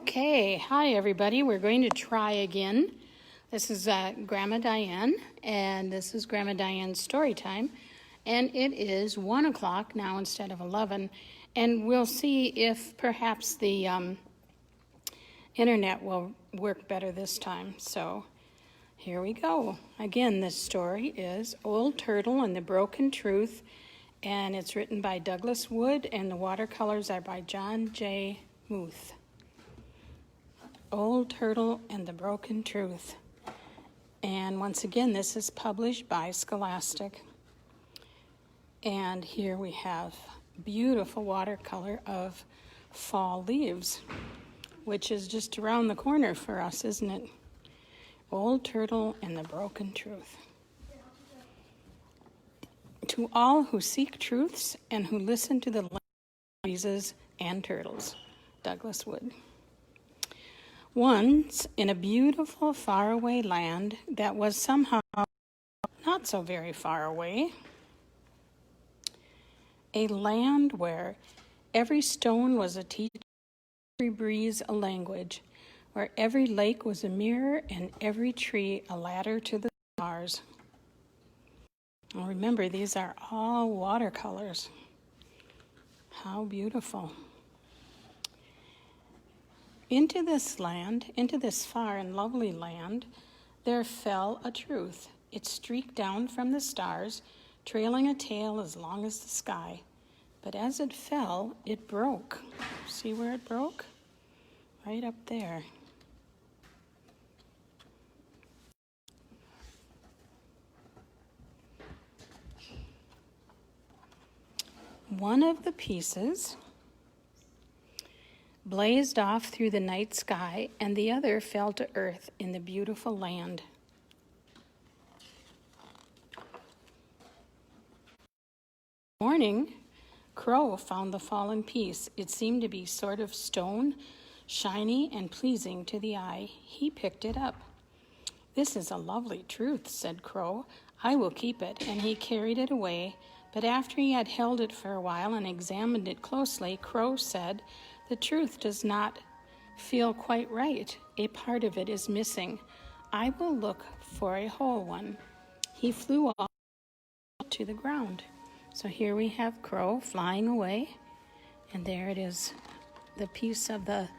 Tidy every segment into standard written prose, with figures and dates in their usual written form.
Okay, hi everybody. We're going to try again. This is Grandma Diane, and this is Grandma Diane's story time. And it is 1 o'clock now instead of 11. And we'll see if perhaps the internet will work better this time. So here we go. Again, this story is Old Turtle and the Broken Truth, and it's written by Douglas Wood, and the watercolors are by John J. Muth. Old Turtle and the Broken Truth. And once again, this is published by Scholastic. And here we have beautiful watercolor of fall leaves, which is just around the corner for us, isn't it? Old Turtle and the Broken Truth. To all who seek truths and who listen to the breezes and turtles. Douglas Wood. Once, in a beautiful faraway land that was somehow not so very far away, a land where every stone was a teacher, every breeze a language, where every lake was a mirror and every tree a ladder to the stars. And remember, these are all watercolors. How beautiful. Into this land, into this far and lovely land, there fell a truth. It streaked down from the stars, trailing a tail as long as the sky. But as it fell, it broke. See where it broke? Right up there. One of the pieces blazed off through the night sky, and the other fell to earth in the beautiful land. Morning, Crow found the fallen piece. It seemed to be sort of stone, shiny and pleasing to the eye. He picked it up. "This is a lovely truth," said Crow. "I will keep it," and he carried it away. But after he had held it for a while and examined it closely, Crow said, "The truth does not feel quite right. A part of it is missing. I will look for a whole one." He flew off to the ground. So here we have Crow flying away, and there it is, the piece of the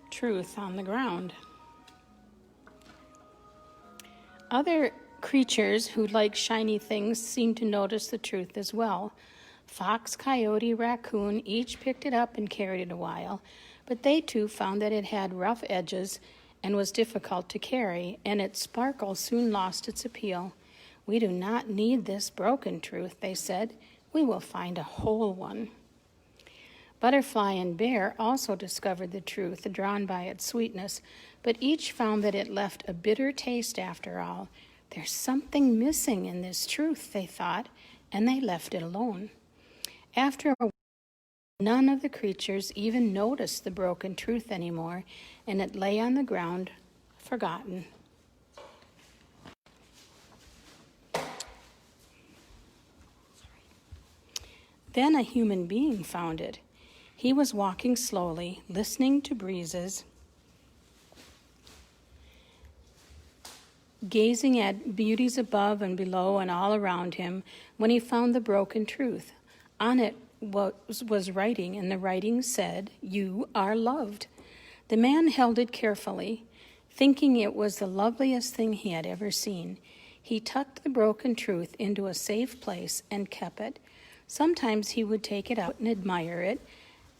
truth on the ground. Other creatures who like shiny things seem to notice the truth as well. Fox, Coyote, Raccoon each picked it up and carried it a while, but they too found that it had rough edges and was difficult to carry, and its sparkle soon lost its appeal. "We do not need this broken truth," they said. "We will find a whole one." Butterfly and Bear also discovered the truth, drawn by its sweetness, but each found that it left a bitter taste after all. "There's something missing in this truth," they thought, and they left it alone. After a while, none of the creatures even noticed the broken truth anymore, and it lay on the ground, forgotten. Then a human being found it. He was walking slowly, listening to breezes, gazing at beauties above and below and all around him, when he found the broken truth. On it was writing, and the writing said, "You are loved." The man held it carefully, thinking it was the loveliest thing he had ever seen. He tucked the broken truth into a safe place and kept it. Sometimes he would take it out and admire it,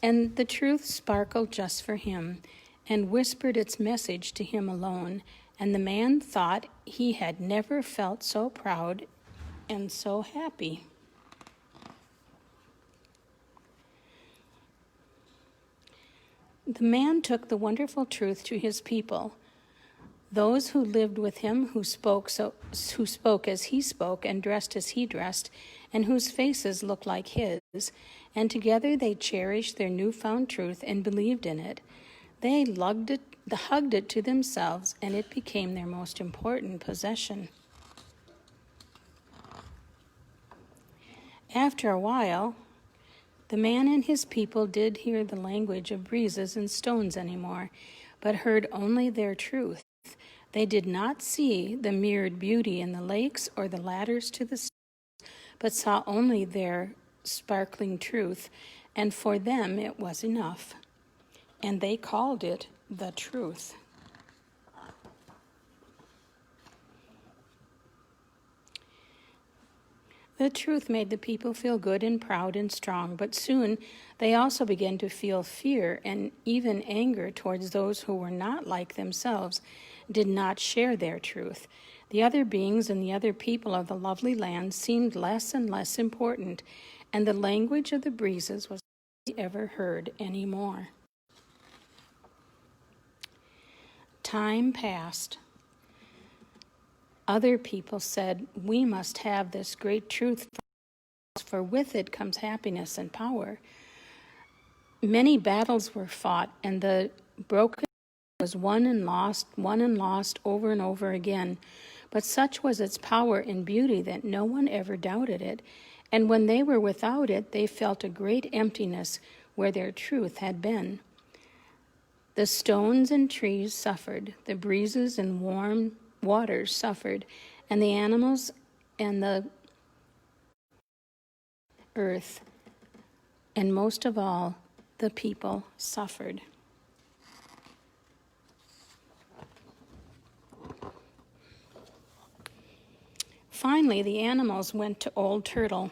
and the truth sparkled just for him and whispered its message to him alone, and the man thought he had never felt so proud and so happy. The man took the wonderful truth to his people, those who lived with him, who spoke as he spoke and dressed as he dressed, and whose faces looked like his, and together they cherished their newfound truth and believed in it. They hugged it to themselves, and it became their most important possession. After a while, The man and his people did hear the language of breezes and stones anymore, but heard only their truth. They did not see the mirrored beauty in the lakes or the ladders to the stars, but saw only their sparkling truth, and for them it was enough. And they called it the truth. The truth made the people feel good and proud and strong, but soon they also began to feel fear and even anger towards those who were not like themselves, did not share their truth. The other beings and the other people of the lovely land seemed less and less important, and the language of the breezes was not ever heard anymore. Time passed. Other people said, "We must have this great truth, for with it comes happiness and power." Many battles were fought, and the broken was won and lost over and over again. But such was its power and beauty that no one ever doubted it. And when they were without it, they felt a great emptiness where their truth had been. The stones and trees suffered, the breezes and warm waters suffered, and the animals and the earth, and most of all, the people suffered. Finally, the animals went to Old Turtle.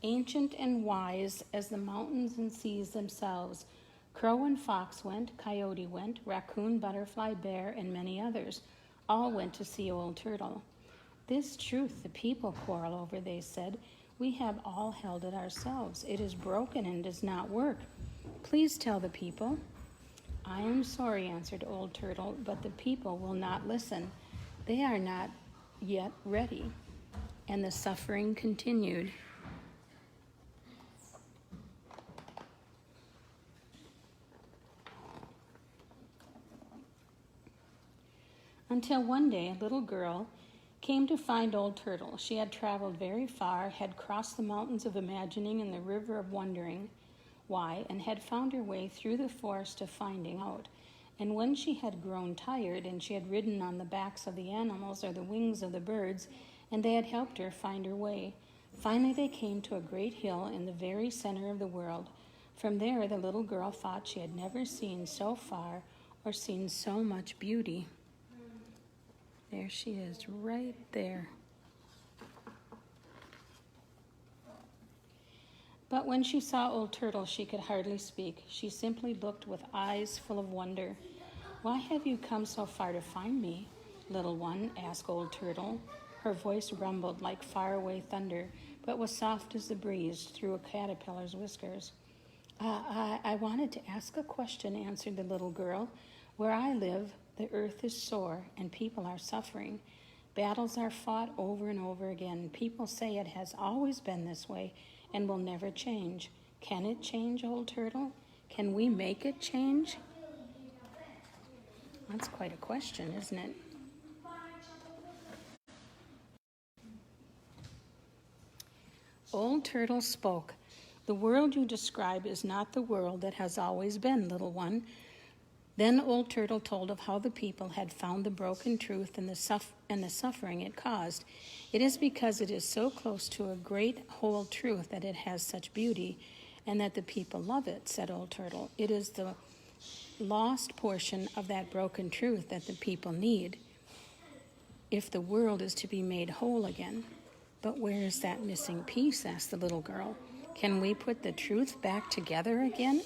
Ancient and wise as the mountains and seas themselves, Crow and Fox went, Coyote went, Raccoon, Butterfly, Bear, and many others. All went to see Old Turtle. "This truth the people quarrel over," they said. "We have all held it ourselves. It is broken and does not work. Please tell the people." "I am sorry," answered Old Turtle, "but the people will not listen. They are not yet ready." And the suffering continued. Until one day, a little girl came to find Old Turtle. She had traveled very far, had crossed the mountains of imagining and the river of wondering why, and had found her way through the forest of finding out. And when she had grown tired, and she had ridden on the backs of the animals or the wings of the birds, and they had helped her find her way, finally they came to a great hill in the very center of the world. From there, the little girl thought she had never seen so far or seen so much beauty. There she is, right there. But when she saw Old Turtle, she could hardly speak. She simply looked with eyes full of wonder. "Why have you come so far to find me, little one?" asked Old Turtle. Her voice rumbled like faraway thunder, but was soft as the breeze through a caterpillar's whiskers. I wanted to ask a question," answered the little girl. "Where I live, the earth is sore and people are suffering. Battles are fought over and over again. People say it has always been this way and will never change. Can it change, Old Turtle? Can we make it change?" That's quite a question, isn't it? Old Turtle spoke. "The world you describe is not the world that has always been, little one." Then Old Turtle told of how the people had found the broken truth and the suffering it caused. "It is because it is so close to a great whole truth that it has such beauty, and that the people love it," said Old Turtle. "It is the lost portion of that broken truth that the people need if the world is to be made whole again." "But where is that missing piece?" asked the little girl. "Can we put the truth back together again?"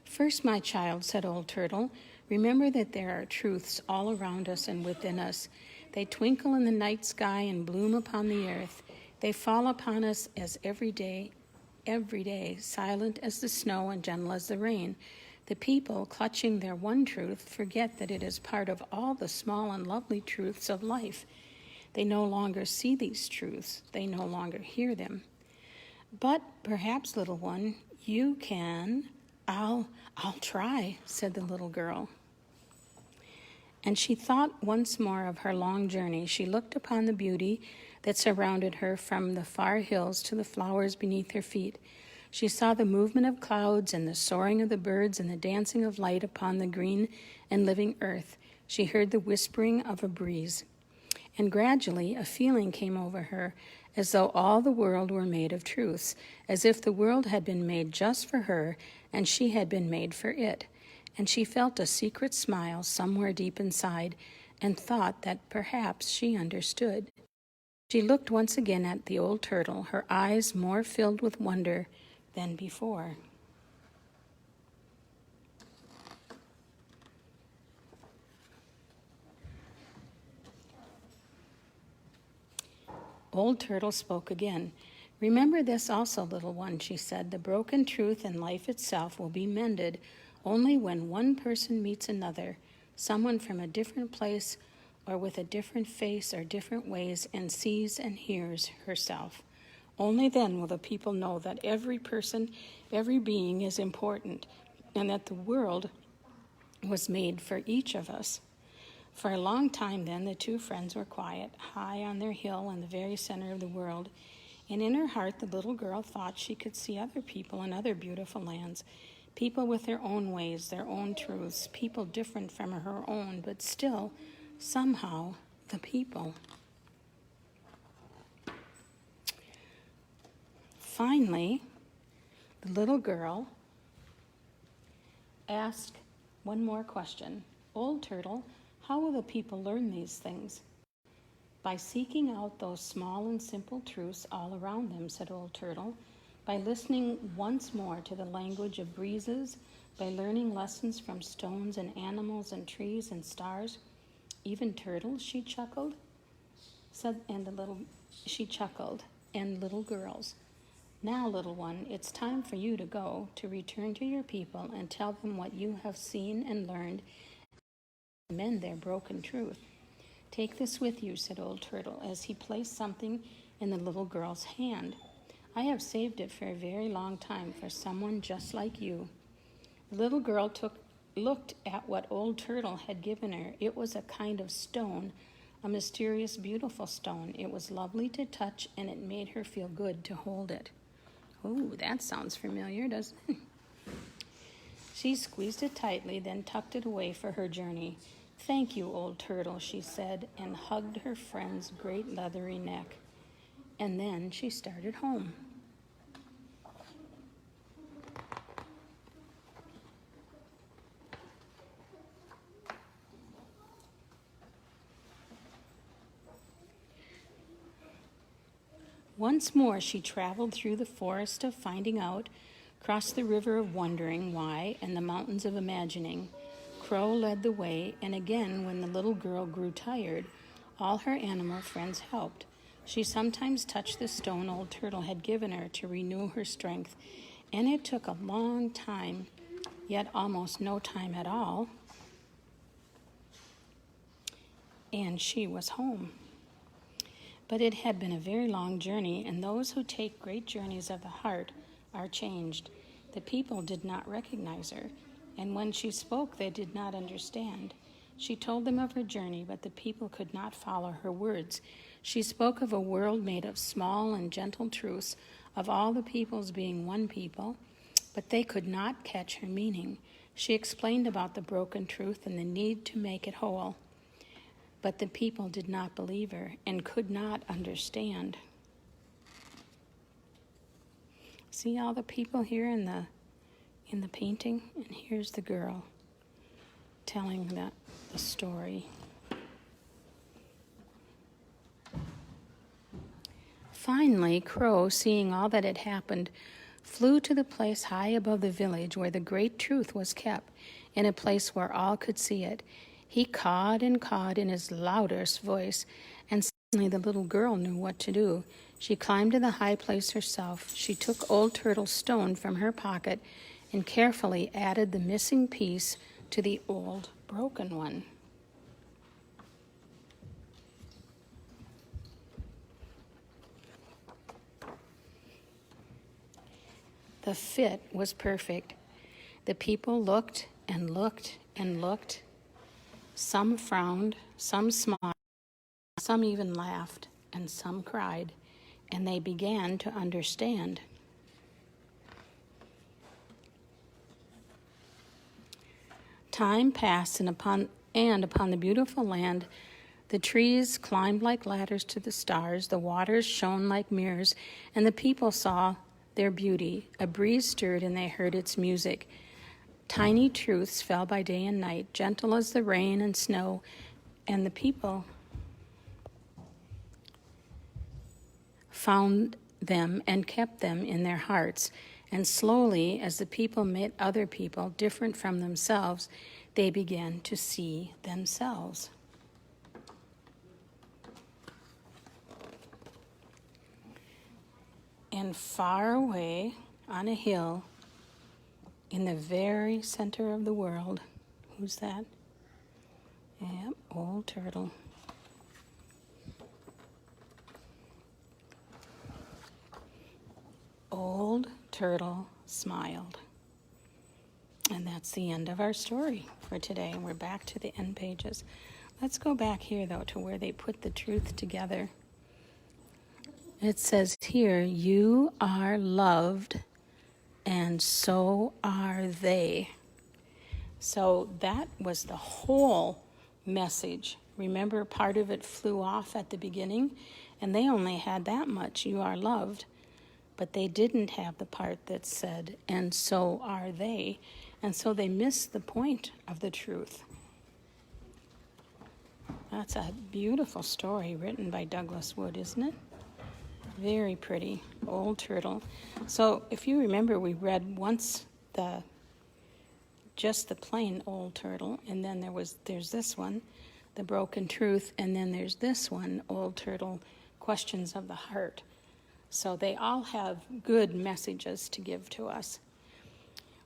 "First, my child," said Old Turtle, "remember that there are truths all around us and within us. They twinkle in the night sky and bloom upon the earth. They fall upon us as every day, silent as the snow and gentle as the rain. The people, clutching their one truth, forget that it is part of all the small and lovely truths of life. They no longer see these truths. They no longer hear them. But perhaps, little one, you can..." I'll try," said the little girl. And she thought once more of her long journey. She looked upon the beauty that surrounded her, from the far hills to the flowers beneath her feet. She saw the movement of clouds and the soaring of the birds and the dancing of light upon the green and living earth. She heard the whispering of a breeze. And gradually a feeling came over her, as though all the world were made of truths, as if the world had been made just for her and she had been made for it. And she felt a secret smile somewhere deep inside and thought that perhaps she understood. She looked once again at the old turtle, her eyes more filled with wonder than before. Old Turtle spoke again. "Remember this also, little one," she said. "The broken truth and life itself will be mended only when one person meets another, someone from a different place or with a different face or different ways, and sees and hears herself. Only then will the people know that every person, every being is important, and that the world was made for each of us." For a long time then the two friends were quiet, high on their hill in the very center of the world, and in her heart the little girl thought she could see other people in other beautiful lands, people with their own ways, their own truths, people different from her own, but still, somehow, the people. Finally, the little girl asked one more question. "Old Turtle, how will the people learn these things?" "By seeking out those small and simple truths all around them," said Old Turtle. "By listening once more to the language of breezes, by learning lessons from stones and animals and trees and stars." "Even turtles," she chuckled. She chuckled, "and little girls. Now, little one, it's time for you to go, to return to your people and tell them what you have seen and learned, mend their broken truth. Take this with you," said Old Turtle, as he placed something in the little girl's hand. "I have saved it for a very long time for someone just like you." The little girl looked at what Old Turtle had given her. It was a kind of stone, a mysterious, beautiful stone. It was lovely to touch, and it made her feel good to hold it. "Oh, that sounds familiar, doesn't it?" She squeezed it tightly, then tucked it away for her journey. "Thank you, Old Turtle," she said, and hugged her friend's great leathery neck. And then she started home. Once more she traveled through the forest of finding out, crossed the river of wondering why, and the mountains of imagining. Crow led the way, and again, when the little girl grew tired, all her animal friends helped. She sometimes touched the stone Old Turtle had given her to renew her strength, and it took a long time, yet almost no time at all, and she was home. But it had been a very long journey, and those who take great journeys of the heart are changed. The people did not recognize her, and when she spoke, they did not understand. She told them of her journey, but the people could not follow her words. She spoke of a world made of small and gentle truths, of all the peoples being one people, but they could not catch her meaning. She explained about the broken truth and the need to make it whole. But the people did not believe her and could not understand. See all the people here in the painting? And here's the girl telling the story. Finally, Crow, seeing all that had happened, flew to the place high above the village where the great truth was kept, in a place where all could see it. He cawed and cawed in his loudest voice, and suddenly the little girl knew what to do. She climbed to the high place herself. She took Old Turtle's stone from her pocket and carefully added the missing piece to the old broken one. The fit was perfect. The people looked and looked and looked, Some frowned, some smiled, some even laughed, and some cried, and they began to understand. Time passed, and upon the beautiful land, the trees climbed like ladders to the stars, the waters shone like mirrors, and the people saw their beauty. A breeze stirred, and they heard its music. Tiny truths fell by day and night, gentle as the rain and snow, and the people found them and kept them in their hearts. And slowly, as the people met other people different from themselves, they began to see themselves. And far away on a hill in the very center of the world, who's that? Yep, Old Turtle. Old Turtle smiled. And that's the end of our story for today. And we're back to the end pages. Let's go back here, though, to where they put the truth together. It says here, you are loved, and so are they. So that was the whole message. Remember, part of it flew off at the beginning, and they only had that much, you are loved. But they didn't have the part that said, and so are they. And so they missed the point of the truth. That's a beautiful story written by Douglas Wood, isn't it? Very pretty. Old Turtle. So if you remember, we read once just the plain Old Turtle, and then there's this one, The Broken Truth, and then there's this one, Old Turtle, Questions of the Heart. So they all have good messages to give to us.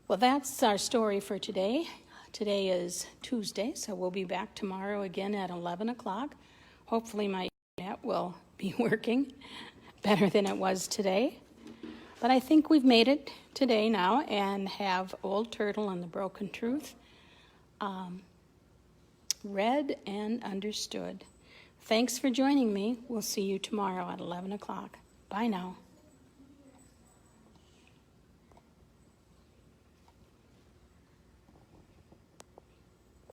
Well, that's our story for today. Today is Tuesday, so we'll be back tomorrow again at 11 o'clock. Hopefully my internet will be working better than it was today. But I think we've made it today now and have Old Turtle and the Broken Truth read and understood. Thanks for joining me. We'll see you tomorrow at 11 o'clock. Bye now.